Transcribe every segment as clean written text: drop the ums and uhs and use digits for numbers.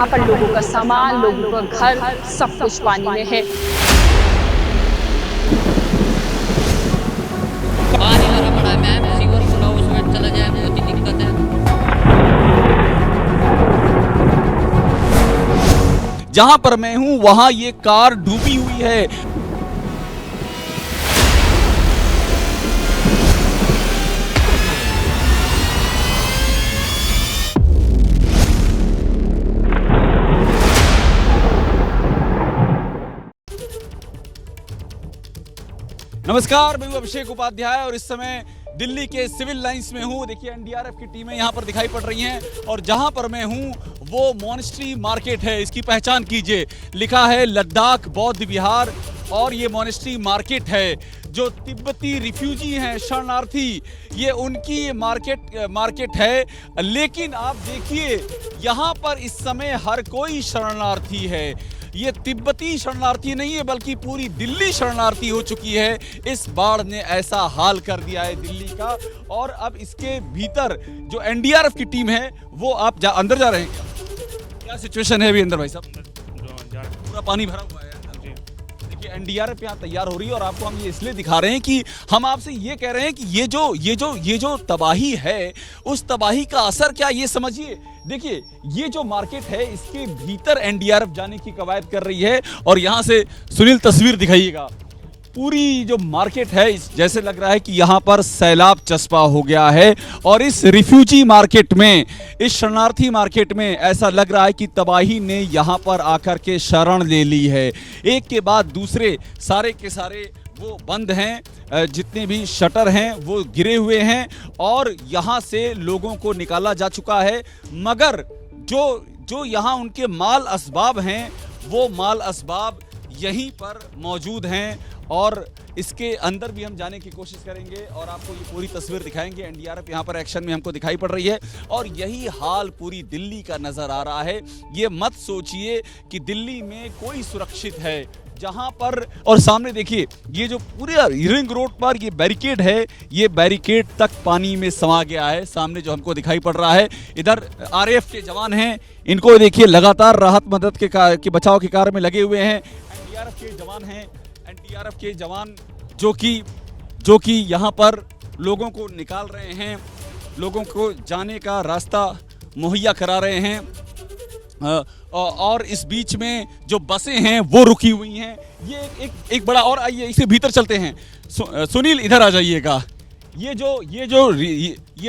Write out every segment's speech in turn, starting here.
यहाँ पर लोगों का सामान, लोगों का घर, सब कुछ पानी में है। पानी भरा पड़ा है मैम, सीवर खुला उसमें चला जाए, बहुत ही दिक्कत है। जहां पर मैं हूं वहां ये कार डूबी हुई है। नमस्कार, मैं हूं अभिषेक उपाध्याय और इस समय दिल्ली के सिविल लाइंस में हूं। देखिए एनडीआरएफ की टीमें यहां पर दिखाई पड़ रही हैं और जहां पर मैं हूं वो मॉनेस्ट्री मार्केट है। इसकी पहचान कीजिए, लिखा है लद्दाख बौद्ध विहार और ये मॉनेस्ट्री मार्केट है। जो तिब्बती रिफ्यूजी हैं, शरणार्थी, ये उनकी मार्केट है। लेकिन आप देखिए यहाँ पर इस समय हर कोई शरणार्थी है। ये तिब्बती शरणार्थी नहीं है बल्कि पूरी दिल्ली शरणार्थी हो चुकी है। इस बाढ़ ने ऐसा हाल कर दिया है दिल्ली का। और अब इसके भीतर जो एनडीआरएफ की टीम है वो आप अंदर जा रहे हैं। क्या सिचुएशन है अभी अंदर भाई साहब? पूरा पानी भरा हुआ है। देखिए एनडीआरएफ यहाँ तैयार हो रही है और आपको हम ये इसलिए दिखा रहे हैं कि हम आपसे ये कह रहे हैं कि ये जो तबाही है उस तबाही का असर क्या, ये समझिए। देखिए ये जो मार्केट है इसके भीतर एनडीआरएफ जाने की कवायद कर रही है और यहाँ से सुनील तस्वीर दिखाइएगा। पूरी जो मार्केट है जैसे लग रहा है कि यहाँ पर सैलाब चस्पा हो गया है और इस रिफ्यूजी मार्केट में, इस शरणार्थी मार्केट में ऐसा लग रहा है कि तबाही ने यहाँ पर आकर के शरण ले ली है। एक के बाद दूसरे सारे के सारे वो बंद हैं, जितने भी शटर हैं वो गिरे हुए हैं और यहाँ से लोगों को निकाला जा चुका है। मगर जो यहाँ उनके माल असबाब हैं वो माल असबाब यहीं पर मौजूद हैं और इसके अंदर भी हम जाने की कोशिश करेंगे और आपको ये पूरी तस्वीर दिखाएंगे। एनडीआरएफ यहाँ पर एक्शन में हमको दिखाई पड़ रही है और यही हाल पूरी दिल्ली का नजर आ रहा है। ये मत सोचिए कि दिल्ली में कोई सुरक्षित है जहां पर, और सामने देखिए ये जो पूरे रिंग रोड पर ये बैरिकेड है, ये बैरिकेड तक पानी में समा गया है। सामने जो हमको दिखाई पड़ रहा है, इधर आरएएफ के जवान हैं, इनको देखिए लगातार राहत मदद के बचाव के कार्य में लगे हुए हैं। एनडीआरएफ के जवान हैं, एनडीआरएफ के जवान जो कि यहाँ पर लोगों को निकाल रहे हैं, लोगों को जाने का रास्ता मुहैया करा रहे हैं। और इस बीच में जो बसें हैं वो रुकी हुई हैं। ये एक बड़ा, और आइए इसे भीतर चलते हैं। सुनील इधर आ जाइएगा। ये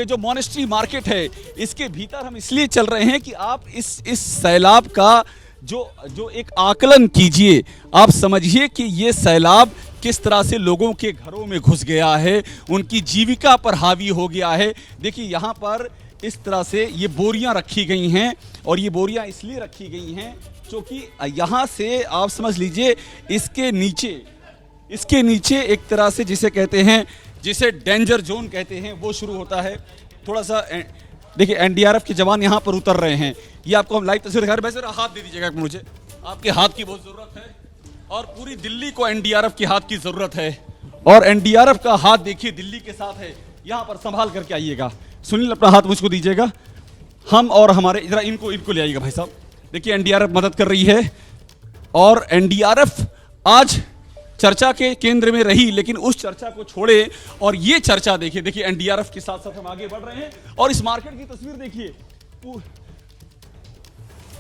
जो मॉनेस्ट्री मार्केट है इसके भीतर हम इसलिए चल रहे हैं कि आप इस सैलाब का जो एक आकलन कीजिए। आप समझिए कि ये सैलाब किस तरह से लोगों के घरों में घुस गया है, उनकी जीविका पर हावी हो गया है। देखिए यहाँ पर इस तरह से ये बोरियां रखी गई हैं और ये बोरियां इसलिए रखी गई हैं क्योंकि यहाँ से आप समझ लीजिए इसके नीचे एक तरह से जिसे डेंजर जोन कहते हैं वो शुरू होता है। थोड़ा सा देखिए एनडीआरएफ के जवान यहाँ पर उतर रहे हैं। ये आपको हम लाइव तस्वीर दिखा रहे हैं। वैसे हाथ दे दीजिएगा मुझे, आपके हाथ की बहुत ज़रूरत है और पूरी दिल्ली को एनडीआरएफ के हाथ की ज़रूरत है। और एनडीआरएफ का हाथ देखिए दिल्ली के साथ है। यहाँ पर संभाल करके आइएगा। सुनील अपना हाथ मुझको दीजिएगा। हम और हमारे इधर इनको ले आइएगा भाई साहब। देखिए एनडीआरएफ मदद कर रही है और एनडीआरएफ आज चर्चा के केंद्र में रही, लेकिन उस चर्चा को छोड़े और ये चर्चा देखिए एनडीआरएफ के साथ साथ हम आगे बढ़ रहे हैं। और इस मार्केट की तस्वीर देखिए,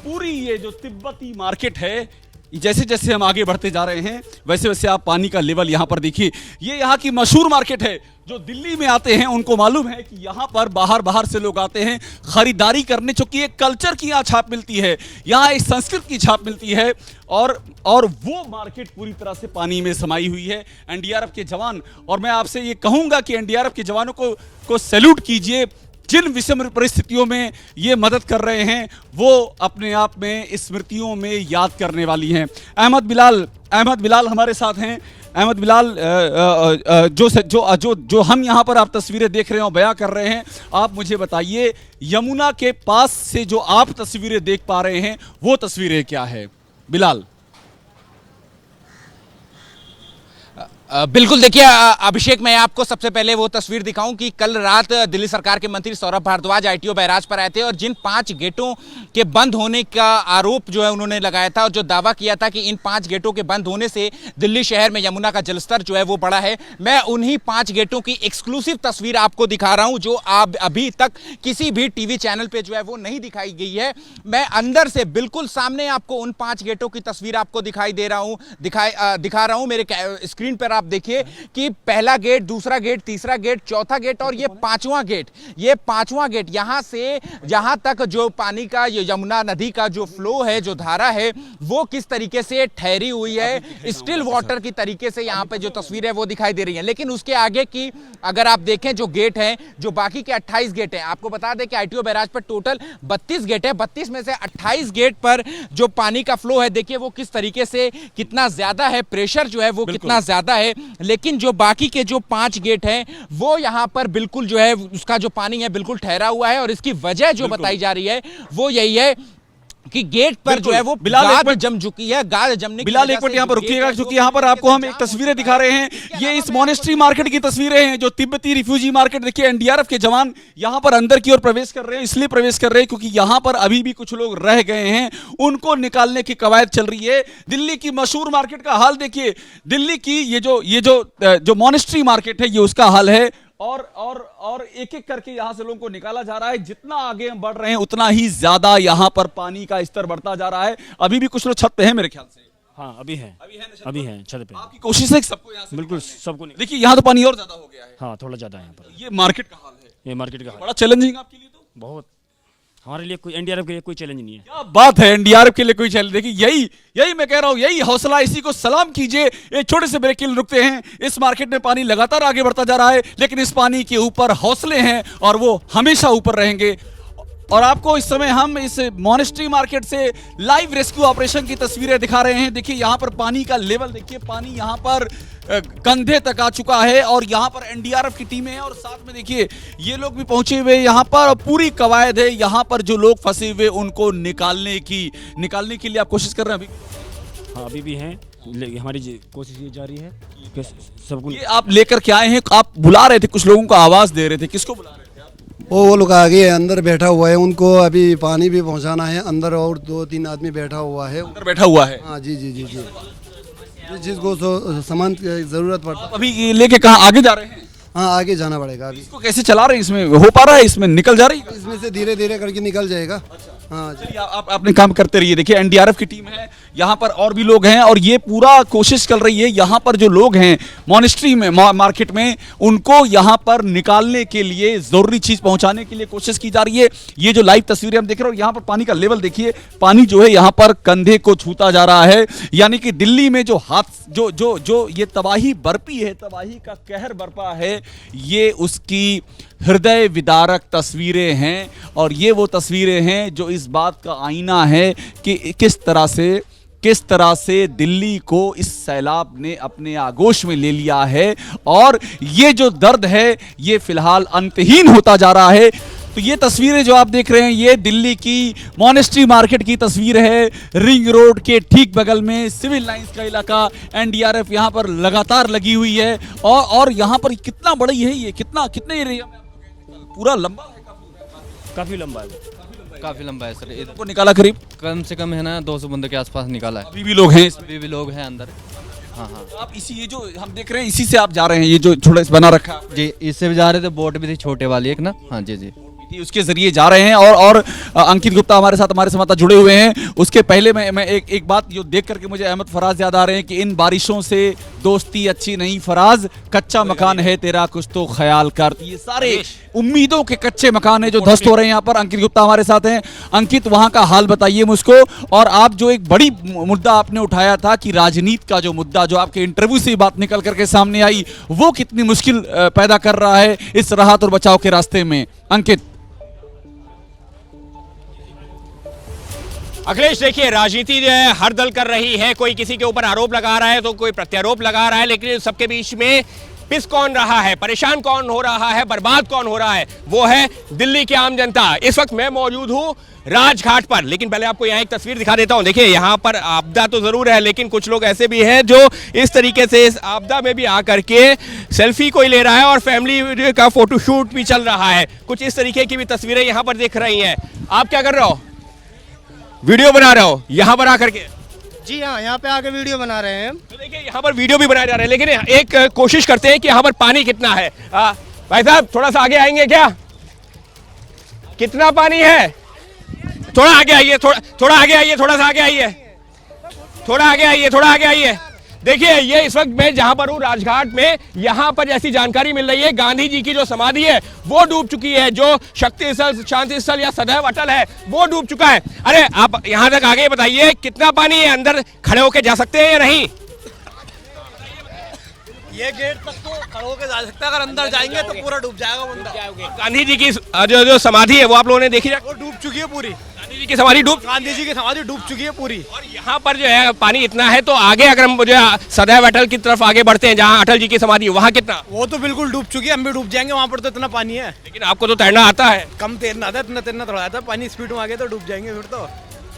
पूरी ये जो तिब्बती मार्केट है, जैसे जैसे हम आगे बढ़ते जा रहे हैं वैसे वैसे आप पानी का लेवल यहाँ पर देखिए। ये यहाँ की मशहूर मार्केट है। जो दिल्ली में आते हैं उनको मालूम है कि यहाँ पर बाहर से लोग आते हैं खरीदारी करने, चूंकि एक कल्चर की यहाँ छाप मिलती है, यहाँ एक संस्कृति की छाप मिलती है और वो मार्केट पूरी तरह से पानी में समाई हुई है। एनडीआरएफ के जवान, और मैं आपसे ये कहूँगा कि एनडीआरएफ के जवानों को सैल्यूट कीजिए। जिन विषम परिस्थितियों में ये मदद कर रहे हैं वो अपने आप में स्मृतियों में याद करने वाली हैं। अहमद बिलाल हमारे साथ हैं। अहमद बिलाल, जो हम यहाँ पर आप तस्वीरें देख रहे हैं और बयां कर रहे हैं, आप मुझे बताइए यमुना के पास से जो आप तस्वीरें देख पा रहे हैं वो तस्वीरें क्या है? बिलाल, बिल्कुल देखिए अभिषेक, मैं आपको सबसे पहले वो तस्वीर दिखाऊं कि कल रात दिल्ली सरकार के मंत्री सौरभ भारद्वाज आईटीओ बैराज पर आए थे और जिन 5 गेटों के बंद होने का आरोप जो है उन्होंने लगाया था और जो दावा किया था कि इन 5 गेटों के बंद होने से दिल्ली शहर में यमुना का जलस्तर जो है वो बढ़ा है, मैं उन्हीं 5 गेटों की एक्सक्लूसिव तस्वीर आपको दिखा रहा हूं जो आप अभी तक किसी भी टीवी चैनल पे जो है वो नहीं दिखाई गई है। मैं अंदर से बिल्कुल सामने आपको उन 5 गेटों की तस्वीर आपको दिखा रहा हूं मेरे स्क्रीन पर। आप देखिए कि पहला गेट, दूसरा गेट, तीसरा गेट, चौथा गेट और ये पांचवां गेट, यहां से जहां तक जो पानी का, यमुना नदी का जो फ्लो है, जो धारा है, वो किस तरीके से ठहरी हुई है, स्टिल वाटर की तरीके से यहां पे जो तस्वीर है वो दिखाई दे रही है। लेकिन उसके आगे की अगर आप देखें जो गेट हैं, जो बाकी के 28 गेट हैं, आपको बता दें कि आईटीओ बैराज पर टोटल 32 गेट है, 32 में से 28 गेट पर जो पानी का फ्लो है, देखिए वो किस तरीके से कितना ज्यादा है, प्रेशर जो है वो कितना ज्यादा है। लेकिन जो बाकी के जो 5 गेट हैं वो यहां पर बिल्कुल जो है उसका जो पानी है बिल्कुल ठहरा हुआ है और इसकी वजह जो बताई जा रही है वो यही है कि गेट पर जो है वो गाद जम चुकी है। गाद जमने बिलाल एक मिनट यहाँ पर रुकिएगा, क्योंकि यहाँ पर आपको हम एक तस्वीरें दिखा रहे हैं। ये इस मॉनेस्ट्री मार्केट की तस्वीरें हैं, जो तिब्बती रिफ्यूजी मार्केट। देखिए एनडीआरएफ के जवान यहाँ पर अंदर की ओर प्रवेश कर रहे हैं, इसलिए प्रवेश कर रहे हैं क्योंकि यहाँ पर अभी भी कुछ लोग रह गए हैं, उनको निकालने की कवायद चल रही है। दिल्ली की मशहूर मार्केट का हाल देखिए, दिल्ली की ये जो मॉनेस्ट्री मार्केट है ये उसका हाल है और एक एक करके यहां से लोगों को निकाला जा रहा है। जितना आगे हम बढ़ रहे हैं उतना ही ज्यादा यहां पर पानी का स्तर बढ़ता जा रहा है। अभी भी कुछ लोग छत पे हैं मेरे ख्याल से। हाँ अभी है छत पे। आपकी कोशिश है कि सबको यहां से बिल्कुल सबको। देखिए यहां तो पानी और ज्यादा हो गया है। हाँ थोड़ा ज्यादा है यहाँ पर। ये मार्केट का हाल है, ये मार्केट का हाल बड़ा चैलेंजिंग आपके लिए। तो बहुत, हमारे लिए कोई एनडीआरएफ के लिए कोई चैलेंज नहीं है। क्या बात है, एनडीआरएफ के लिए कोई चैलेंज। देखिए यही मैं कह रहा हूं, यही हौसला, इसी को सलाम कीजिए। एक छोटे से ब्रेक के लिए रुकते हैं। इस मार्केट में पानी लगातार आगे बढ़ता जा रहा है, लेकिन इस पानी के ऊपर हौसले हैं और वो हमेशा ऊपर रहेंगे। और आपको इस समय हम इस मॉनेस्ट्री मार्केट से लाइव रेस्क्यू ऑपरेशन की तस्वीरें दिखा रहे हैं। देखिए यहाँ पर पानी का लेवल देखिए, पानी यहाँ पर कंधे तक आ चुका है और यहाँ पर एनडीआरएफ की टीमें हैं और साथ में देखिए ये लोग भी पहुंचे हुए यहाँ पर और पूरी कवायद है यहाँ पर जो लोग फंसे हुए उनको निकालने के लिए आप कोशिश कर रहे हैं अभी? हाँ अभी भी हैं, हमारी कोशिश ये जारी है कि सबको। ये आप लेकर के आए हैं, आप बुला रहे थे, कुछ लोगों को आवाज दे रहे थे, किसको बुला रहे थे? वो लोग आगे अंदर बैठा हुआ है, उनको अभी पानी भी पहुंचाना है अंदर और 2-3 आदमी बैठा हुआ है, अंदर बैठा हुआ है। हाँ जी जिसको सामान की जरूरत पड़ता। अभी लेके कहाँ आगे जा रहे हैं? हाँ आगे जाना पड़ेगा। अभी इसको कैसे चला रहे हैं? इसमें हो पा रहा है? इसमें निकल जा रही है? इसमें से धीरे धीरे करके निकल जाएगा। हाँ चलिए आप अपने काम करते रहिए। देखिए एनडीआरएफ की टीम है यहाँ पर और भी लोग हैं और ये पूरा कोशिश कर रही है यहाँ पर जो लोग हैं मॉनेस्ट्री में मार्केट में उनको यहाँ पर निकालने के लिए जरूरी चीज पहुंचाने के लिए कोशिश की जा रही है। ये जो लाइव तस्वीरें हम देख रहे हो, यहाँ पर पानी का लेवल देखिए, पानी जो है यहाँ पर कंधे को छूता जा रहा है। यानी कि दिल्ली में जो जो ये तबाही बरपी है, तबाही का कहर बरपा है, ये उसकी हृदय विदारक तस्वीरें हैं और ये वो तस्वीरें हैं जो इस बात का आईना है कि किस तरह से दिल्ली को इस सैलाब ने अपने आगोश में ले लिया है और ये जो दर्द है ये फिलहाल अंतहीन होता जा रहा है। तो ये तस्वीरें जो आप देख रहे हैं ये दिल्ली की मॉनेस्ट्री मार्केट की तस्वीर है। रिंग रोड के ठीक बगल में सिविल लाइंस का इलाका, एनडीआरएफ यहाँ पर लगातार लगी हुई है और यहाँ पर कितना बड़ी है ये, कितने एरिया में पूरा लंबा है? काफी लंबा है सर। इनको निकाला करीब कम से कम है ना 200 बंदों के आसपास निकाला है। अभी भी लोग हैं इसमें? अभी भी लोग हैं अंदर। हाँ। आप ये जो हम देख रहे हैं इसी से आप जा रहे हैं, ये जो छोटा बना रखा है जी, इससे भी जा रहे थे। बोट भी थी छोटे वाली एक ना। हाँ जी उसके जरिए जा रहे हैं और अंकित गुप्ता हमारे संवाददाता जुड़े हुए हैं। उसके पहले मैं एक बात जो देख करके मुझे अहमद फराज याद आ रहे हैं कि इन बारिशों से दोस्ती अच्छी नहीं फराज, कच्चा मकान है तेरा कुछ तो ख्याल कर। ये सारे उम्मीदों के कच्चे मकान है जो ध्वस्त हो रहे हैं। यहाँ पर अंकित गुप्ता हमारे साथ हैं। अंकित, वहां का हाल बताइए मुझको। और आप जो एक बड़ी मुद्दा आपने उठाया था कि राजनीति का जो मुद्दा जो आपके इंटरव्यू से बात निकल करके सामने आई, वो कितनी मुश्किल पैदा कर रहा है इस राहत और बचाव के रास्ते में? अंकित। अखिलेश, देखिए राजनीति जो है हर दल कर रही है, कोई किसी के ऊपर आरोप लगा रहा है तो कोई प्रत्यारोप लगा रहा है, लेकिन सबके बीच में पिस कौन रहा है, परेशान कौन हो रहा है, बर्बाद कौन हो रहा है, वो है दिल्ली की आम जनता। इस वक्त मैं मौजूद हूँ राजघाट पर, लेकिन पहले आपको यहाँ एक तस्वीर दिखा देता हूँ। देखिए यहाँ पर आपदा तो जरूर है, लेकिन कुछ लोग ऐसे भी हैं जो इस तरीके से इस आपदा में भी आकर के सेल्फी कोई ले रहा है और फैमिली का फोटोशूट भी चल रहा है। कुछ इस तरीके की भी तस्वीरें यहाँ पर दिख रही हैं। आप क्या कर रहे हो? वीडियो बना रहे हो यहाँ पर आकर के? जी हाँ, यहाँ पे आके वीडियो बना रहे हैं। तो देखिए यहाँ पर वीडियो भी बनाए जा रहे हैं, लेकिन एक कोशिश करते हैं कि यहाँ पर पानी कितना है। भाई साहब थोड़ा सा आगे आएंगे क्या? कितना पानी है? थोड़ा आगे आइए, थोड़ा आगे आइए, थोड़ा सा आगे आइए, थोड़ा आगे आइए, थोड़ा आगे आइए। देखिए ये इस वक्त मैं जहां पर हूँ राजघाट में, यहाँ पर जैसी जानकारी मिल रही है गांधी जी की जो समाधि है वो डूब चुकी है, जो शक्ति स्थल, शांति स्थल या सदैव अटल है वो डूब चुका है। अरे आप यहाँ तक आगे बताइए कितना पानी है, अंदर खड़े होके जा सकते हैं या नहीं? ये गेट तक तो खड़े होके जा सकता है, अगर अंदर जाएंगे तो पूरा डूब जाएगा बंदा। गांधी जी की जो समाधि है वो आप लोगों ने देखी? वो डूब चुकी है पूरी। गांधी जी की समाधि गांधी जी की समाधि डूब चुकी है पूरी। और यहाँ पर जो है पानी इतना है, तो आगे अगर हम जो है सदैव अटल की तरफ आगे बढ़ते हैं जहाँ अटल जी की समाधि है, वहाँ कितना? वो तो बिल्कुल डूब चुकी है, हम भी डूब जाएंगे, वहाँ पर तो इतना पानी है। लेकिन आपको तो तैरना आता है। कम तैरना आता है, इतना तैरना थोड़ा आता है, पानी स्पीड में आगे तो डूब जाएंगे फिर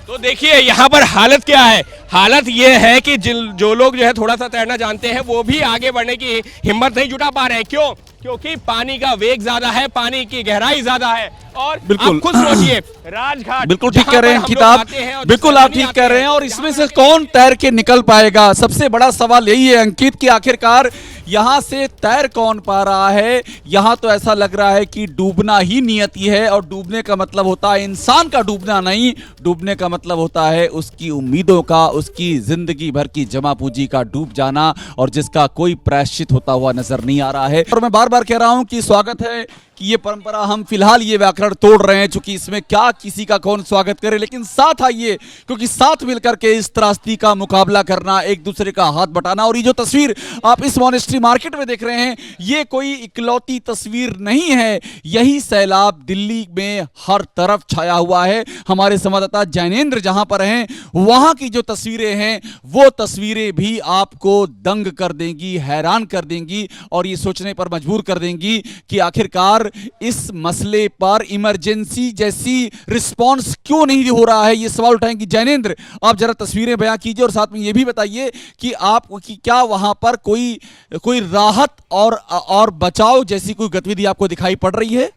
तो देखिए यहाँ पर हालत क्या है। हालत ये है कि जो लोग जो है थोड़ा सा तैरना जानते हैं वो भी आगे बढ़ने की हिम्मत नहीं जुटा पा रहे हैं। क्यों? क्योंकि पानी का वेग ज्यादा है, पानी की गहराई ज्यादा है। और बिल्कुल आप खुद सोचिए राजघाट, बिल्कुल ठीक कह रहे हैं अंकित आप, बिल्कुल आप ठीक कह रहे हैं। और इसमें से कौन तैर के निकल पाएगा, सबसे बड़ा सवाल यही है अंकित कि आखिरकार यहाँ से तैर कौन पा रहा है। यहाँ तो ऐसा लग रहा है कि डूबना ही नियति है, और डूबने का मतलब होता है इंसान का डूबना नहीं, डूबने का मतलब होता है उसकी उम्मीदों का, उसकी जिंदगी भर की जमा पूंजी का डूब जाना, और जिसका कोई प्रायश्चित होता हुआ नजर नहीं आ रहा है। और मैं बार बार कह रहा हूं कि स्वागत है कि ये परंपरा हम फिलहाल ये व्याकरण तोड़ रहे हैं, क्योंकि इसमें क्या किसी का कौन स्वागत करे, लेकिन साथ आइए, क्योंकि साथ मिलकर के इस त्रासदी का मुकाबला करना, एक दूसरे का हाथ बटाना। और ये जो तस्वीर आप इस मॉनेस्ट्री मार्केट में देख रहे हैं, ये कोई इकलौती तस्वीर नहीं है, यही सैलाब दिल्ली में हर तरफ छाया हुआ है। हमारे संवाददाता जैनेंद्र जहां पर हैं, वहां की जो तस्वीरें हैं वो तस्वीरें भी आपको दंग कर देंगी, हैरान कर देंगी, और ये सोचने पर मजबूर कर देंगी कि आखिरकार इस मसले पर इमरजेंसी जैसी रिस्पांस क्यों नहीं हो रहा है। ये सवाल उठाएंगे। जैनेंद्र, आप जरा तस्वीरें बयां कीजिए और साथ में ये भी बताइए कि आप कि क्या वहां पर कोई राहत और बचाव जैसी कोई गतिविधि आपको दिखाई पड़ रही है?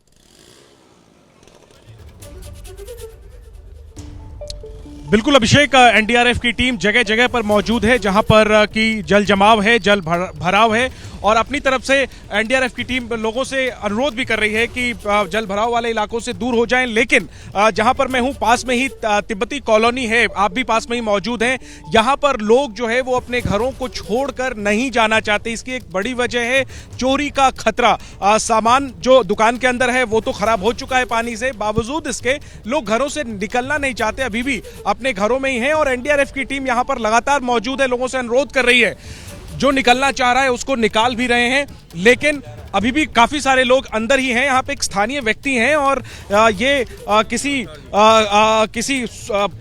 बिल्कुल अभिषेक, एनडीआरएफ की टीम जगह जगह पर मौजूद है जहां पर की जल जमाव है, जल भराव है, और अपनी तरफ से एनडीआरएफ की टीम लोगों से अनुरोध भी कर रही है कि जल भराव वाले इलाकों से दूर हो जाएं। लेकिन जहां पर मैं हूं पास में ही तिब्बती कॉलोनी है, आप भी पास में ही मौजूद हैं। यहां पर लोग जो है वो अपने घरों को छोड़कर नहीं जाना चाहते। इसकी एक बड़ी वजह है चोरी का खतरा। सामान जो दुकान के अंदर है वो तो खराब हो चुका है पानी से, बावजूद इसके लोग घरों से निकलना नहीं चाहते, अभी भी अपने घरों में ही हैं। और एनडीआरएफ की टीम यहां पर लगातार मौजूद है, लोगों से अनुरोध कर रही है, जो निकलना चाह रहा है उसको निकाल भी रहे हैं, लेकिन अभी भी काफी सारे लोग अंदर ही हैं। यहाँ पे एक स्थानीय व्यक्ति हैं और ये किसी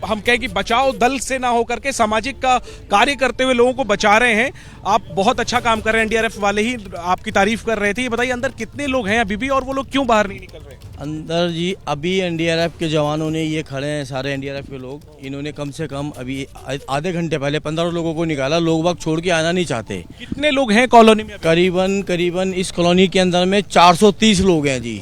हम कहें कि बचाव दल से ना होकर के सामाजिक का कार्य करते हुए लोगों को बचा रहे हैं। आप बहुत अच्छा काम कर रहे हैं, एनडीआरएफ वाले ही आपकी तारीफ कर रहे थे। ये बताइए अंदर कितने लोग हैं अभी भी, और वो लोग क्यों बाहर नहीं निकल रहे? अंदर जी अभी एनडीआरएफ के जवानों ने, ये खड़े हैं सारे एनडीआरएफ के लोग, इन्होंने कम से कम अभी आधे घंटे पहले 15 लोगों को निकाला। लोग वक्त छोड़ के आना नहीं चाहते। कितने लोग हैं कॉलोनी में? करीबन इस कॉलोनी के अंदर में 430 लोग हैं जी,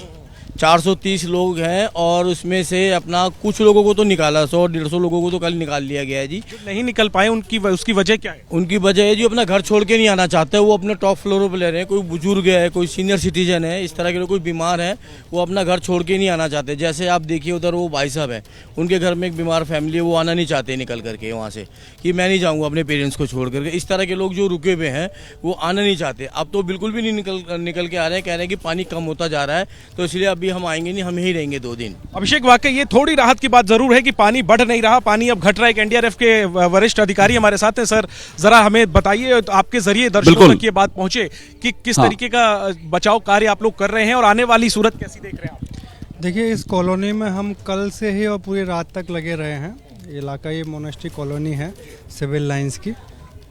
430 लोग हैं। और उसमें से अपना कुछ लोगों को तो निकाला, 100-150 लोगों को तो कल निकाल लिया गया है जी। जो नहीं निकल पाए उसकी वजह क्या है? उनकी वजह है जी अपना घर छोड़ के नहीं आना चाहते, वो अपने टॉप फ्लोरों पर ले रहे हैं। कोई बुजुर्ग है, कोई सीनियर सिटीजन है, इस तरह के लोग, कोई बीमार है, वो अपना घर छोड़ के नहीं आना चाहते। जैसे आप देखिए उधर वो भाई साहब है, उनके घर में एक बीमार फैमिली है, वो आना नहीं चाहते निकल करके वहाँ से, कि मैं नहीं जाऊँगा अपने पेरेंट्स को छोड़ करके। इस तरह के लोग जो रुके हुए हैं वो आना नहीं चाहते। अब तो बिल्कुल भी नहीं निकल के आ रहे हैं, कह रहे हैं कि पानी कम होता जा रहा है, तो इसलिए अभी हम आएंगे नहीं, हम ही रहेंगे 2 दिन। अभिषेक, वाकई ये थोड़ी राहत की बात जरूर है कि पानी बढ़ नहीं रहा, पानी अब घट रहा है। एक एनडीआरएफ के वरिष्ठ अधिकारी हमारे साथ हैं। सर, जरा हमें बताइए, तो आपके जरिए दर्शकों तक ये बात पहुंचे कि किस तरीके का बचाव कार्य आप लोग कर रहे हैं और आने वाली सूरत कैसी देख रहे हैं आप? देखिए, इस कॉलोनी में हम कल से ही और पूरी रात तक लगे रहे हैं। इलाका ये मोनेस्ट्री कॉलोनी है सिविल लाइंस की।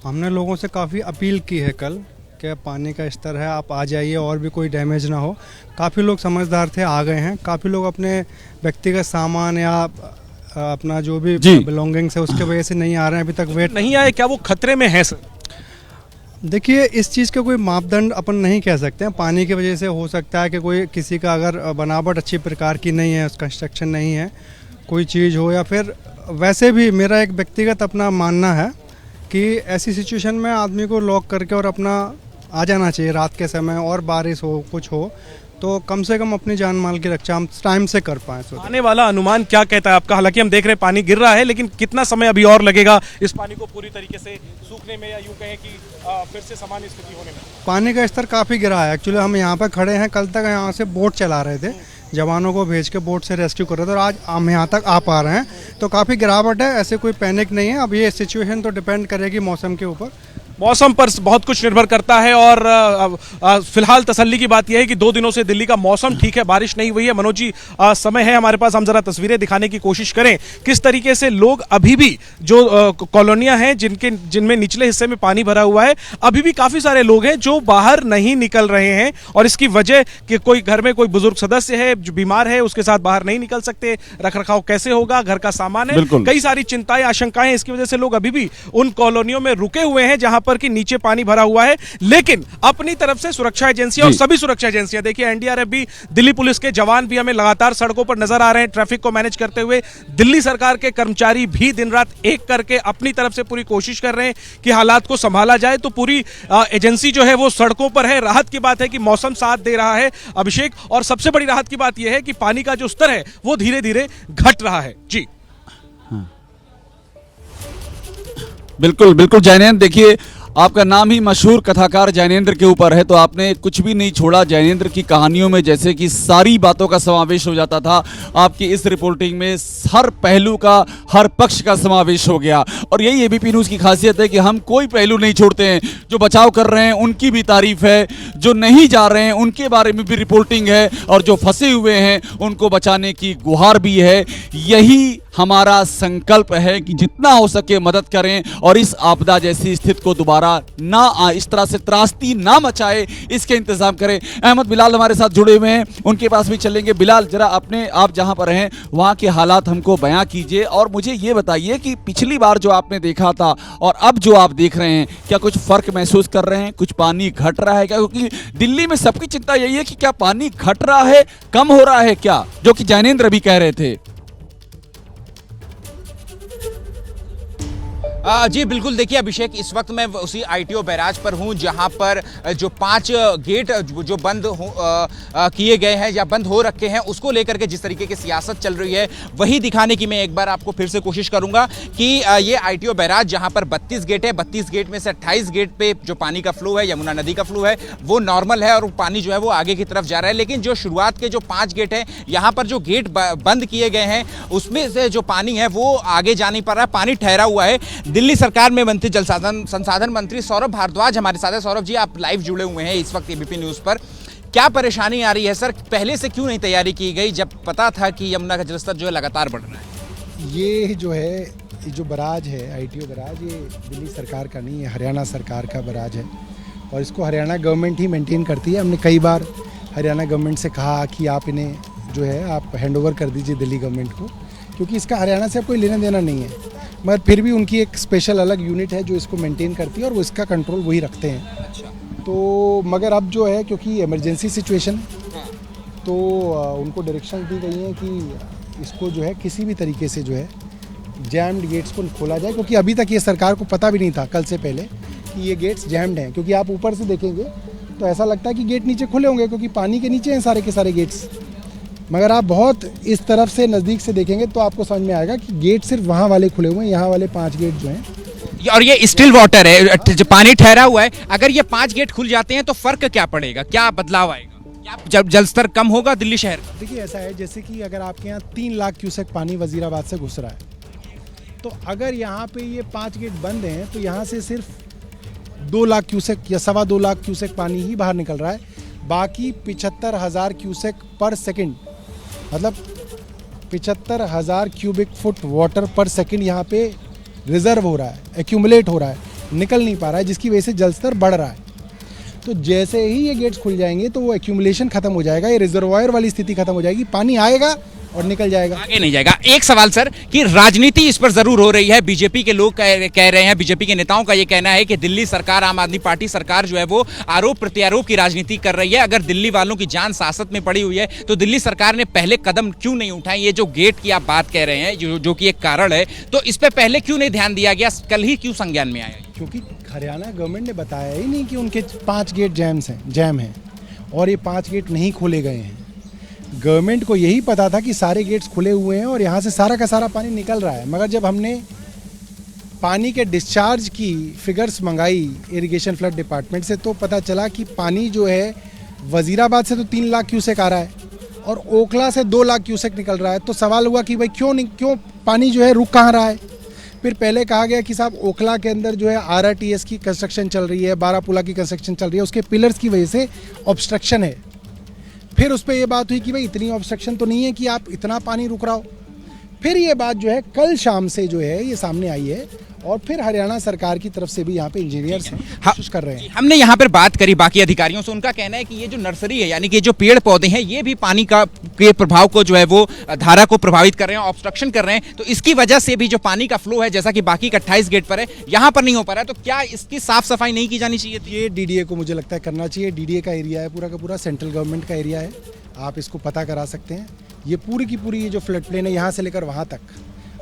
हमने लोगों से काफ़ी अपील की है कल कि पानी का स्तर है, आप आ जाइए और भी कोई डैमेज ना हो। काफ़ी लोग समझदार थे, आ गए हैं। काफ़ी लोग अपने व्यक्तिगत सामान या अपना जो भी बिलोंगिंग्स है उसके वजह से नहीं आ रहे हैं, अभी तक वेट नहीं आए। क्या वो खतरे में है सर? देखिए, इस चीज़ का कोई मापदंड अपन नहीं कह सकते हैं। पानी की वजह से हो सकता है कि कोई किसी का अगर बनावट अच्छी प्रकार की नहीं है, कंस्ट्रक्शन नहीं है, कोई चीज़ हो, या फिर वैसे भी मेरा एक व्यक्तिगत अपना मानना है कि ऐसी सिचुएशन में आदमी को लॉक करके और अपना आ जाना चाहिए रात के समय, और बारिश हो कुछ हो तो कम से कम अपनी जान माल की रक्षा हम टाइम से कर पाएँ। आने वाला अनुमान क्या कहता है आपका? हालांकि हम देख रहे हैं पानी गिर रहा है, लेकिन कितना समय अभी और लगेगा इस पानी को पूरी तरीके से सूखने में, या यूं कहें कि फिर से सामान्य स्थिति होने में? पानी का स्तर काफ़ी गिरा है। एक्चुअली हम यहाँ पर खड़े हैं, कल तक यहाँ से बोट चला रहे थे, जवानों को भेज के बोट से रेस्क्यू कर रहे थे, और आज हम यहाँ तक आ पा रहे हैं। तो काफ़ी गिरावट है, ऐसे कोई पैनिक नहीं है। अब ये सिचुएशन तो डिपेंड करेगी मौसम के ऊपर। मौसम पर बहुत कुछ निर्भर करता है, और फिलहाल तसल्ली की बात यह है कि 2 दिनों से दिल्ली का मौसम ठीक है, बारिश नहीं हुई है। मनोज जी, समय है हमारे पास, हम जरा तस्वीरें दिखाने की कोशिश करें किस तरीके से लोग अभी भी जो कॉलोनियां हैं जिनमें निचले हिस्से में पानी भरा हुआ है, अभी भी काफी सारे लोग हैं जो बाहर नहीं निकल रहे हैं। और इसकी वजह कि कोई घर में कोई बुजुर्ग सदस्य है जो बीमार है, उसके साथ बाहर नहीं निकल सकते, रखरखाव कैसे होगा, घर का सामान है, कई सारी चिंताएं, आशंकाएं, इसकी वजह से लोग अभी भी उन कॉलोनियों में रुके हुए हैं जहां पर कि नीचे पानी भरा हुआ है। लेकिन अपनी तरफ से सुरक्षा एजेंसियां और सभी सुरक्षा एजेंसियां, देखिए एनडीआरएफ भी, दिल्ली पुलिस के जवान भी हमें लगातार सड़कों पर नजर आ रहे हैं ट्रैफिक को मैनेज करते हुए। दिल्ली सरकार के कर्मचारी भी दिन रात एक करके अपनी तरफ से पूरी कोशिश कर रहे हैं कि हालात को संभाला जाए। तो पूरी एजेंसी जो है वो सड़कों पर है। राहत की बात है कि मौसम साथ दे रहा है अभिषेक, और सबसे बड़ी राहत की बात यह है कि पानी का जो स्तर है वो धीरे धीरे घट रहा है। जी बिल्कुल बिल्कुल जैनेंद्र, देखिए आपका नाम ही मशहूर कथाकार जैनेंद्र के ऊपर है, तो आपने कुछ भी नहीं छोड़ा। जैनेंद्र की कहानियों में जैसे कि सारी बातों का समावेश हो जाता था, आपकी इस रिपोर्टिंग में हर पहलू का, हर पक्ष का समावेश हो गया। और यही एबीपी न्यूज़ की खासियत है कि हम कोई पहलू नहीं छोड़ते हैं। जो बचाव कर रहे हैं उनकी भी तारीफ है, जो नहीं जा रहे हैं उनके बारे में भी रिपोर्टिंग है, और जो फंसे हुए हैं उनको बचाने की गुहार भी है। यही हमारा संकल्प है कि जितना हो सके मदद करें, और इस आपदा जैसी स्थिति को दोबारा ना इस तरह से त्रासदी ना मचाए, इसके इंतजाम करें। अहमद बिलाल हमारे साथ जुड़े हुए हैं, उनके पास भी चलेंगे। बिलाल, जरा आप जहां पर हैं वहां के हालात हमको बयां कीजिए, और मुझे ये बताइए कि पिछली बार जो आपने देखा था और अब जो आप देख रहे हैं, क्या कुछ फर्क महसूस कर रहे हैं? कुछ पानी घट रहा है क्या? क्योंकि दिल्ली में सबकी चिंता यही है कि क्या पानी घट रहा है, कम हो रहा है क्या, जो कि जैनेंद्र भी कह रहे थे। जी बिल्कुल, देखिए अभिषेक, इस वक्त मैं उसी आईटीओ बैराज पर हूं जहां पर जो 5 गेट जो बंद किए गए हैं या बंद हो रखे हैं, उसको लेकर के जिस तरीके की सियासत चल रही है वही दिखाने की मैं एक बार आपको फिर से कोशिश करूंगा कि ये आईटीओ बैराज जहां पर 32 गेट है, 32 गेट में से 28 गेट पे जो पानी का फ्लो है, यमुना नदी का फ्लो है, वो नॉर्मल है और पानी जो है वो आगे की तरफ जा रहा है। लेकिन जो शुरुआत के जो 5 गेट हैं, यहाँ पर जो गेट बंद किए गए हैं उसमें से जो पानी है वो आगे जा नहीं पा रहा है, पानी ठहरा हुआ है। दिल्ली सरकार में मंत्री जल संसाधन मंत्री सौरभ भारद्वाज हमारे साथ है। सौरभ जी, आप लाइव जुड़े हुए हैं इस वक्त एबीपी न्यूज़ पर। क्या परेशानी आ रही है सर? पहले से क्यों नहीं तैयारी की गई जब पता था कि यमुना का जलस्तर जो है लगातार बढ़ रहा है? ये जो है, जो बराज है, आईटीओ बराज, ये दिल्ली सरकार का नहीं है, हरियाणा सरकार का बराज है, और इसको हरियाणा गवर्नमेंट ही मेंटेन करती है। हमने कई बार हरियाणा गवर्नमेंट से कहा कि आप इन्हें जो है आप हैंड ओवर कर दीजिए दिल्ली गवर्नमेंट को, क्योंकि इसका हरियाणा से कोई लेना देना नहीं है। मगर फिर भी उनकी एक स्पेशल अलग यूनिट है जो इसको मेंटेन करती है, और वो इसका कंट्रोल वही रखते हैं। अच्छा। तो मगर अब जो है, क्योंकि इमरजेंसी सिचुएशन, तो उनको डायरेक्शन दी गई हैं कि इसको जो है किसी भी तरीके से जो है जैम्ड गेट्स को खोला जाए, क्योंकि अभी तक ये सरकार को पता भी नहीं था कल से पहले कि ये गेट्स जैम्ड हैं। क्योंकि आप ऊपर से देखेंगे तो ऐसा लगता है कि गेट नीचे खुले होंगे, क्योंकि पानी के नीचे हैं सारे के सारे गेट्स। मगर आप बहुत इस तरफ से नज़दीक से देखेंगे तो आपको समझ में आएगा कि गेट सिर्फ वहाँ वाले खुले हुए हैं, यहाँ वाले 5 गेट जो हैं। और ये स्टिल वाटर है, जो पानी ठहरा हुआ है। अगर ये 5 गेट खुल जाते हैं तो फर्क क्या पड़ेगा, क्या बदलाव आएगा, क्या जब जलस्तर कम होगा दिल्ली शहर? देखिए, ऐसा है जैसे कि अगर आपके यहाँ 3 लाख क्यूसेक पानी वजीराबाद से घुस रहा है, तो अगर यहाँ पे ये 5 गेट बंद हैं तो यहाँ से सिर्फ 2 लाख क्यूसेक या 2.25 लाख क्यूसेक पानी ही बाहर निकल रहा है। बाकी 75,000 क्यूसेक पर सेकेंड, मतलब 75,000 क्यूबिक फुट वाटर पर सेकंड यहाँ पे रिजर्व हो रहा है, एक्यूमुलेट हो रहा है, निकल नहीं पा रहा है, जिसकी वजह से जलस्तर बढ़ रहा है। तो जैसे ही ये गेट्स खुल जाएंगे तो वो एक्यूमुलेशन खत्म हो जाएगा, ये रिजर्वायर वाली स्थिति खत्म हो जाएगी, पानी आएगा और निकल जाएगा, आगे नहीं जाएगा। एक सवाल सर कि राजनीति इस पर जरूर हो रही है, बीजेपी के लोग कह रहे हैं, बीजेपी के नेताओं का ये कहना है कि दिल्ली सरकार, आम आदमी पार्टी सरकार जो है वो आरोप प्रत्यारोप की राजनीति कर रही है। अगर दिल्ली वालों की जान सासत में पड़ी हुई है तो दिल्ली सरकार ने पहले कदम क्यों नहीं उठाए? ये जो गेट की आप बात कह रहे हैं जो कि एक कारण है, तो इस पर पहले क्यों नहीं ध्यान दिया गया, कल ही क्यों संज्ञान में आया? क्योंकि हरियाणा गवर्नमेंट ने बताया ही नहीं कि उनके 5 गेट जैम हैं और ये 5 गेट नहीं खोले गए हैं। गवर्नमेंट को यही पता था कि सारे गेट्स खुले हुए हैं और यहाँ से सारा का सारा पानी निकल रहा है, मगर जब हमने पानी के डिस्चार्ज की फिगर्स मंगाई इरिगेशन फ्लड डिपार्टमेंट से तो पता चला कि पानी जो है वजीराबाद से तो 3 लाख क्यूसेक आ रहा है और ओखला से 2 लाख क्यूसेक निकल रहा है। तो सवाल हुआ कि भाई क्यों पानी जो है रुक कहाँ रहा है? फिर पहले कहा गया कि साहब ओखला के अंदर जो है RRTS की कंस्ट्रक्शन चल रही है, बारापुला की कंस्ट्रक्शन चल रही है, उसके पिलर्स की वजह से ऑब्स्ट्रक्शन है। फिर उस पर यह बात हुई कि भाई इतनी ऑब्स्ट्रक्शन तो नहीं है कि आप इतना पानी रुक रहा हो। फिर ये बात जो है कल शाम से जो है ये सामने आई है और फिर हरियाणा सरकार की तरफ से भी यहाँ पे इंजीनियर्स कोशिश कर रहे हैं। हमने यहाँ पर बात करी बाकी अधिकारियों से, उनका कहना है कि ये जो नर्सरी है यानी कि जो पेड़ पौधे हैं ये भी पानी के प्रभाव को जो है वो धारा को प्रभावित कर रहे हैं, ऑब्स्ट्रक्शन कर रहे हैं, तो इसकी वजह से भी जो पानी का फ्लो है जैसा कि बाकी का 28 गेट पर है यहाँ पर नहीं हो पा रहा है, तो क्या इसकी साफ सफाई नहीं की जानी चाहिए? ये DDA को मुझे लगता है करना चाहिए। DDA का एरिया है पूरा का पूरा, सेंट्रल गवर्नमेंट का एरिया है, आप इसको पता करा सकते हैं। ये पूरी की पूरी ये जो फ्लड प्लेन है यहाँ से लेकर वहाँ तक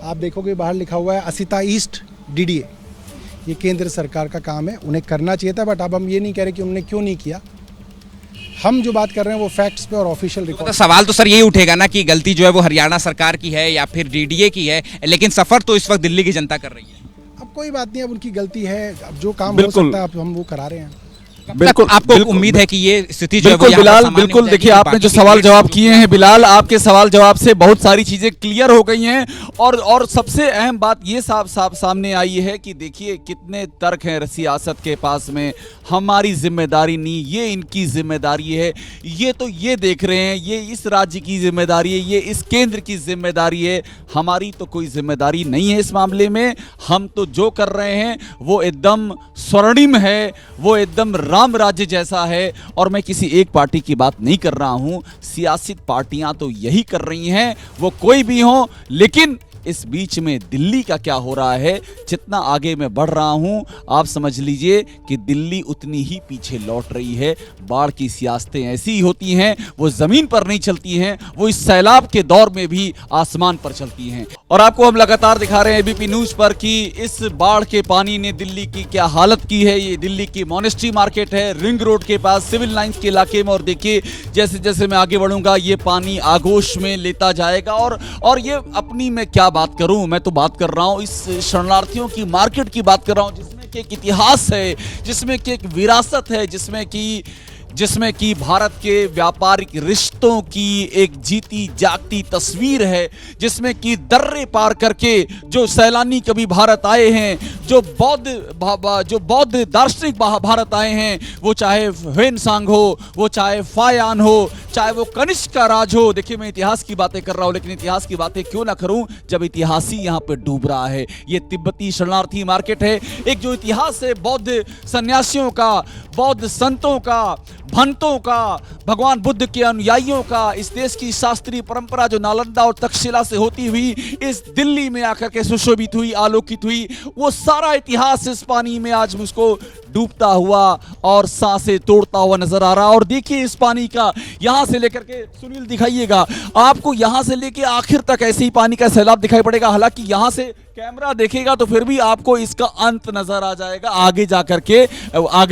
आप देखोगे बाहर लिखा हुआ है असिता ईस्ट DDA, ये केंद्र सरकार का काम है, उन्हें करना चाहिए था। बट अब हम ये नहीं कह रहे कि उन्होंने क्यों नहीं किया, हम जो बात कर रहे हैं वो फैक्ट्स पे और ऑफिशियल रिकॉर्ड। तो सवाल तो सर यही उठेगा ना कि गलती जो है वो हरियाणा सरकार की है या फिर DDA की है, लेकिन सफर तो इस वक्त दिल्ली की जनता कर रही है। अब कोई बात नहीं, अब उनकी गलती है, अब जो काम हो सकता है अब हम वो करा रहे हैं। बिल्कुल, आपको उम्मीद है कि ये स्थिति जो बिल्कुल बिलाल, बिल्कुल देखिए आपने जो सवाल जवाब किए हैं बिलाल, आपके सवाल जवाब से बहुत सारी चीजें क्लियर हो गई हैं और सबसे अहम बात ये साफ सामने आई है कि देखिए कितने तर्क हैं सियासत के पास में, हमारी जिम्मेदारी नहीं, ये इनकी जिम्मेदारी है, ये तो ये देख रहे हैं, ये इस राज्य की जिम्मेदारी है, ये इस केंद्र की जिम्मेदारी है, हमारी तो कोई जिम्मेदारी नहीं है इस मामले में। हम तो जो कर रहे हैं वो एकदम स्वर्णिम है, वो एकदम राम राज्य जैसा है। और मैं किसी एक पार्टी की बात नहीं कर रहा हूं, सियासी पार्टियां तो यही कर रही हैं, वो कोई भी हो। लेकिन इस बीच में दिल्ली का क्या हो रहा है, जितना आगे मैं बढ़ रहा हूं आप समझ लीजिए कि दिल्ली उतनी ही पीछे लौट रही है। बाढ़ की सियासतें ऐसी ही होती हैं, वो जमीन पर नहीं चलती हैं, वो इस सैलाब के दौर में भी आसमान पर चलती हैं। और आपको हम लगातार दिखा रहे हैं ABP न्यूज पर कि इस बाढ़ के पानी ने दिल्ली की क्या हालत की है। ये दिल्ली की मॉनेस्ट्री मार्केट है, रिंग रोड के पास, सिविल लाइंस के इलाके में। और देखिए जैसे जैसे मैं आगे बढ़ूंगा ये पानी आगोश में लेता जाएगा। और ये अपनी मैं क्या बात करूं, मैं तो बात कर रहा हूं इस शरणार्थियों की मार्केट की बात कर रहा हूं, जिसमें कि एक इतिहास है, जिसमें कि एक विरासत है, जिसमें कि भारत के व्यापारिक रिश्तों की एक जीती जागती तस्वीर है, जिसमें कि दर्रे पार करके जो सैलानी कभी भारत आए हैं, जो बौद्ध दार्शनिक भारत आए हैं, वो चाहे ह्वेनसांग हो, वो चाहे फायान हो, चाहे वो कनिष्क का राज हो। देखिए मैं इतिहास की बातें कर रहा हूं, लेकिन इतिहास की बातें क्यों ना करूं जब इतिहास ही यहाँ पे डूब रहा है। ये तिब्बती शरणार्थी मार्केट है, एक जो इतिहास है बौद्ध सन्यासियों का, बौद्ध संतों का, भंतों का, भगवान बुद्ध के अनुयायियों का, इस देश की शास्त्रीय परंपरा जो नालंदा और तक्षशिला से होती हुई इस दिल्ली में आकर के सुशोभित हुई, आलोकित हुई, वो सारा इतिहास इस पानी में आज मुझको डूबता हुआ और सांसें तोड़ता हुआ नजर आ रहा। और देखिए इस पानी का यहां से लेकर के, सुनील दिखाइएगा, आपको यहां से लेके आखिर तक ऐसे ही पानी का सैलाब दिखाई पड़ेगा। हालांकि यहां से कैमरा देखेगा तो फिर भी आपको इसका अंत नजर आ जाएगा। आगे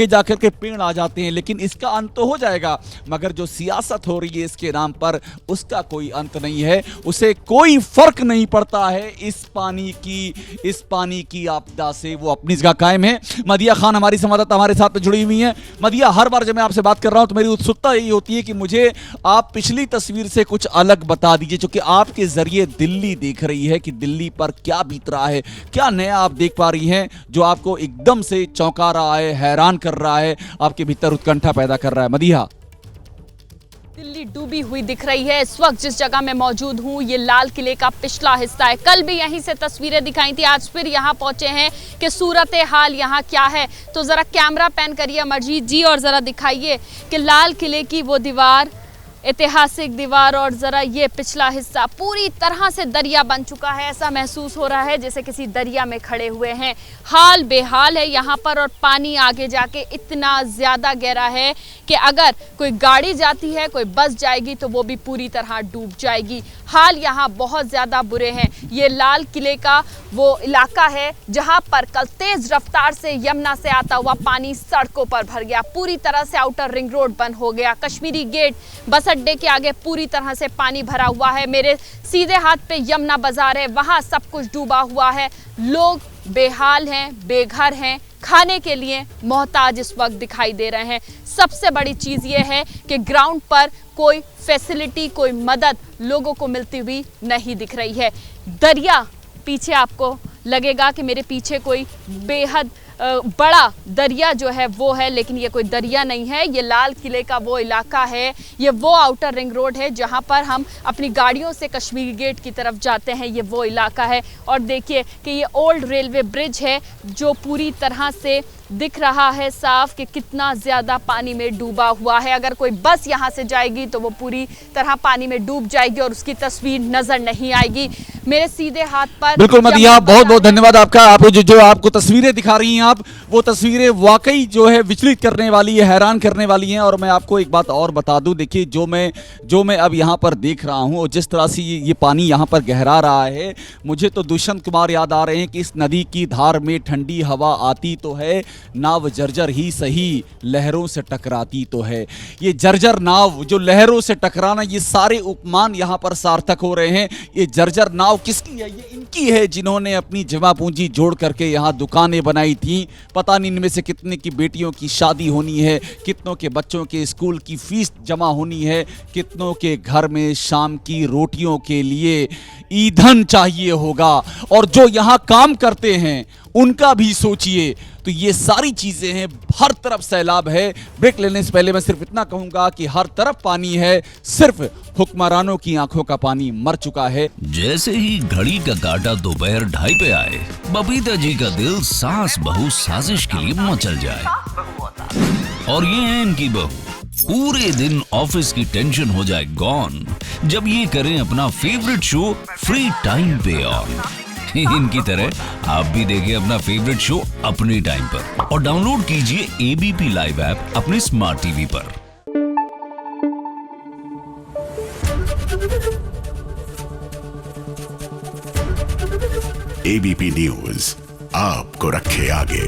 जाकर के पेड़ आ जाते हैं, लेकिन इसका अंत तो हो जाएगा, मगर जो सियासत हो रही है इसके नाम पर उसका कोई अंत नहीं है। उसे कोई फर्क नहीं पड़ता है इस पानी की आपदा से, वो अपनी जगह कायम है। मदिया खान हमारी संवाददाता हमारे साथ में जुड़ी हुई हैं। मदिया, हर बार जब मैं आपसे बात कर रहा हूं तो मेरी उत्सुकता यही होती है कि मुझे आप पिछली तस्वीर से कुछ अलग बता दीजिए, क्योंकि आपके जरिए दिल्ली देख रही है कि दिल्ली पर क्या बीत रहा है, क्या नया आप देख पा रही हैं जो आपको एकदम से चौंका रहा है, हैरान कर रहा है, आपके भीतर उत्कंठा पैदा कर रहा है। मदिया। दिल्ली डूबी हुई दिख रही है। इस वक्त जिस जगह मैं मौजूद हूँ ये लाल किले का पिछला हिस्सा है। कल भी यहीं से तस्वीरें दिखाई थी, आज फिर यहाँ पहुंचे हैं कि सूरत हाल यहाँ क्या है। तो जरा कैमरा पैन करिए अमरजीत जी और जरा दिखाइए कि लाल किले की वो दीवार, ऐतिहासिक दीवार, और ज़रा ये पिछला हिस्सा पूरी तरह से दरिया बन चुका है। ऐसा महसूस हो रहा है जैसे किसी दरिया में खड़े हुए हैं। हाल बेहाल है यहाँ पर, और पानी आगे जाके इतना ज़्यादा गहरा है कि अगर कोई गाड़ी जाती है, कोई बस जाएगी तो वो भी पूरी तरह डूब जाएगी। हाल यहाँ बहुत ज़्यादा बुरे हैं। ये लाल किले का वो इलाका है जहाँ पर कल तेज़ रफ्तार से यमुना से आता हुआ पानी सड़कों पर भर गया। पूरी तरह से आउटर रिंग रोड बंद हो गया। कश्मीरी गेट बस अड्डे के आगे पूरी तरह से पानी भरा हुआ है। मेरे सीधे हाथ पे यमुना बाजार है, वहाँ सब कुछ डूबा हुआ है। लोग बेहाल हैं, बेघर हैं, खाने के लिए मोहताज इस वक्त दिखाई दे रहे हैं। सबसे बड़ी चीज़ ये है कि ग्राउंड पर कोई फैसिलिटी, कोई मदद लोगों को मिलती हुई नहीं दिख रही है। दरिया पीछे आपको लगेगा कि मेरे पीछे कोई बेहद बड़ा दरिया जो है वो है, लेकिन ये कोई दरिया नहीं है। ये लाल किले का वो इलाका है, ये वो आउटर रिंग रोड है जहाँ पर हम अपनी गाड़ियों से कश्मीरी गेट की तरफ जाते हैं। ये वो इलाका है, और देखिए कि ये ओल्ड रेलवे ब्रिज है जो पूरी तरह से दिख रहा है साफ कि कितना ज़्यादा पानी में डूबा हुआ है। अगर कोई बस यहाँ से जाएगी तो वो पूरी तरह पानी में डूब जाएगी और उसकी तस्वीर नज़र नहीं आएगी। मेरे सीधे हाथ पर बिल्कुल मदिया, बहुत बहुत धन्यवाद आपका। आप जो आपको तस्वीरें दिखा रही हैं आप, वो तस्वीरें वाकई जो है विचलित करने वाली है, हैरान करने वाली हैं। और मैं आपको एक बात और बता दूं, देखिए जो मैं अब यहाँ पर देख रहा हूँ और जिस तरह से ये पानी यहाँ पर गहरा रहा है, मुझे तो दुष्यंत कुमार याद आ रहे हैं कि इस नदी की धार में ठंडी हवा आती तो है, नाव जर्जर ही सही लहरों से टकराती तो है। ये जर्जर नाव जो लहरों से टकराना, ये सारे उपमान यहाँ पर सार्थक हो रहे हैं। ये जर्जर नाव किसकी है? ये इनकी है जिन्होंने अपनी जमा पूंजी जोड़ करके यहाँ दुकानें बनाई थी। पता नहीं इनमें से कितने की बेटियों की शादी होनी है, कितनों के बच्चों के स्कूल की फीस जमा होनी है, कितनों के घर में शाम की रोटियों के लिए ईंधन चाहिए होगा, और जो यहाँ काम करते हैं उनका भी सोचिए। तो ये सारी चीजें हैं, हर तरफ सैलाब है। ब्रेक लेने से पहले मैं सिर्फ इतना कहूंगा कि हर तरफ पानी है, सिर्फ हुक्मरानों की आंखों का पानी मर चुका है। जैसे ही घड़ी का काटा दोपहर 2:30 पे आए, बबीता जी का दिल सास बहू साजिश के लिए मचल जाए। और ये है इनकी बहू, पूरे दिन ऑफिस की टेंशन हो जाए गॉन जब ये करें अपना फेवरेट शो फ्री टाइम पे ऑन। इनकी तरह आप भी देखिए अपना फेवरेट शो अपने टाइम पर, और डाउनलोड कीजिए एबीपी लाइव ऐप अपने स्मार्ट टीवी पर। एबीपी न्यूज आपको रखे आगे।